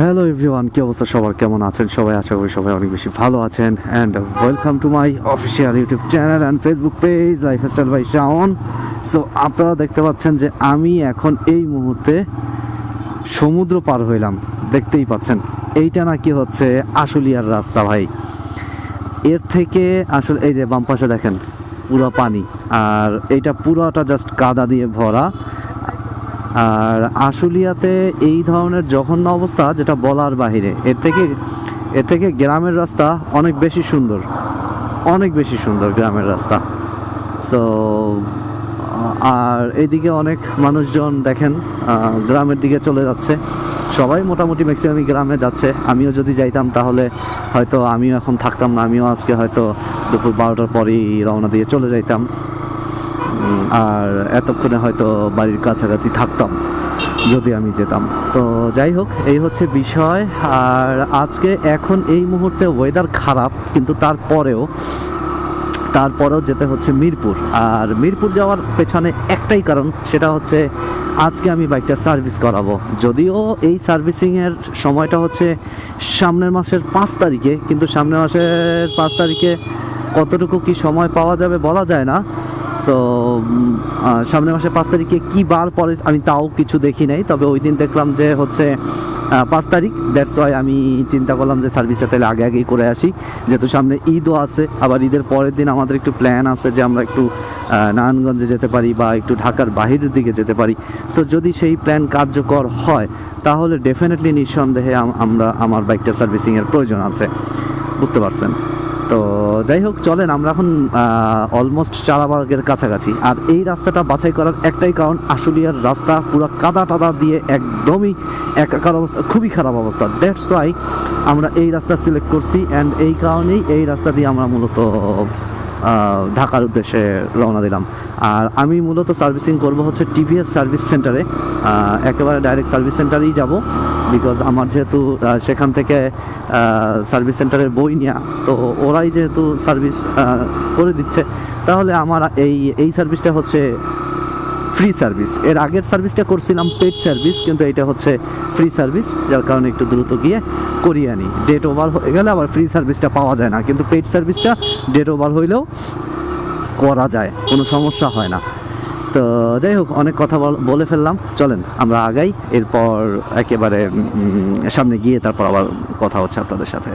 Hello everyone, কি অবস্থা সবার? কেমন আছেন সবাই? আশা করি সবাই অনেক বেশি ভালো আছেন। And welcome to my official YouTube channel and Facebook page lifestyle by Shaon. So আপনারা দেখতে পাচ্ছেন যে আমি এখন এই মুহূর্তে সমুদ্র পার হইলাম, দেখতেই পাচ্ছেন। এইটা নাকি হচ্ছে আশুলিয়ার রাস্তা ভাই। এর থেকে আসলে এই যে বাম পাশে দেখেন পুরো পানি, আর এইটা পুরোটা জাস্ট কাদা দিয়ে ভরা। আর আশুলিয়াতে এই ধরনের জঘন্য অবস্থা যেটা বলার বাহিরে। এর থেকে গ্রামের রাস্তা অনেক বেশি সুন্দর, অনেক বেশি সুন্দর গ্রামের রাস্তা। সো আর এইদিকে অনেক মানুষজন দেখেন গ্রামের দিকে চলে যাচ্ছে, সবাই মোটামুটি ম্যাক্সিমামই গ্রামে যাচ্ছে। আমিও যদি যাইতাম তাহলে হয়তো আমিও এখন থাকতাম না, আমিও আজকে হয়তো দুপুর 12টার পরেই রওনা দিয়ে চলে যাইতাম, আর এতক্ষণে হয়তো বাড়ির কাছাকাছি থাকতাম যদি আমি যেতাম। তো যাই হোক, এই হচ্ছে বিষয়। আর আজকে এখন এই মুহূর্তে ওয়েদার খারাপ, কিন্তু তারপরেও যেতে হচ্ছে মিরপুর। আর মিরপুর যাওয়ার পেছনে একটাই কারণ, সেটা হচ্ছে আজকে আমি বাইকটা সার্ভিস করাবো। যদিও এই সার্ভিসিংয়ের সময়টা হচ্ছে সামনের মাসের 5 তারিখে, কিন্তু সামনের মাসের 5 তারিখে কতটুকু কি সময় পাওয়া যাবে বলা যায় না। সো সামনের মাসে 5 তারিখে কী বার পরে আমি তাও কিছু দেখি নাই, তবে ওই দিন দেখলাম যে হচ্ছে 5 তারিখ। দ্যাটস ওয়াই আমি চিন্তা করলাম যে সার্ভিসটা তাহলে আগেই করে আসি, যেহেতু সামনে ঈদও আছে। আবার ঈদের পরের দিন আমাদের একটু প্ল্যান আছে যে আমরা একটু নারায়ণগঞ্জে যেতে পারি বা একটু ঢাকার বাহিরের দিকে যেতে পারি। সো যদি সেই প্ল্যান কার্যকর হয় তাহলে ডেফিনেটলি নিঃসন্দেহে আমার বাইকটা সার্ভিসিংয়ের প্রয়োজন আছে, বুঝতে পারছেন। তো যাই হোক, চলেন আমরা এখন অলমোস্ট চারাবাগের কাছাকাছি। আর এই রাস্তাটা বাছাই করার একটাই কারণ, আশুলিয়ার রাস্তা পুরো কাদা টাদা দিয়ে একদমই একাকার অবস্থা, খুবই খারাপ অবস্থা। দ্যাটস ওয়াই আমরা এই রাস্তা সিলেক্ট করছি, অ্যান্ড এই কারণেই এই রাস্তা দিয়ে আমরা মূলত ঢাকার উদ্দেশ্যে রওনা দিলাম। আর আমি মূলত সার্ভিসিং করব হচ্ছে টিভিএস সার্ভিস সেন্টারে, একেবারে ডাইরেক্ট সার্ভিস সেন্টারেই যাব, বিকজ আমার যেহেতু সেখান থেকে সার্ভিস সেন্টারের বই নেওয়া, তো ওরাই যেহেতু সার্ভিস করে দিচ্ছে, তাহলে আমার এই সার্ভিসটা হচ্ছে ফ্রি সার্ভিস। এর আগের সার্ভিসটা করছিলাম পেড সার্ভিস, কিন্তু এটা হচ্ছে ফ্রি সার্ভিস, যার কারণে একটু দ্রুত গিয়ে করিয়ে আনি। ডেট ওভার হয়ে গেলে আবার ফ্রি সার্ভিসটা পাওয়া যায় না, কিন্তু পেড সার্ভিসটা ডেট ওভার হইলেও করা যায়, কোনো সমস্যা হয় না। তো যাই হোক, অনেক কথা বলে ফেললাম, চলেন আমরা আগাই। এরপর একেবারে সামনে গিয়ে তারপর আবার কথা হচ্ছে আপনাদের সাথে।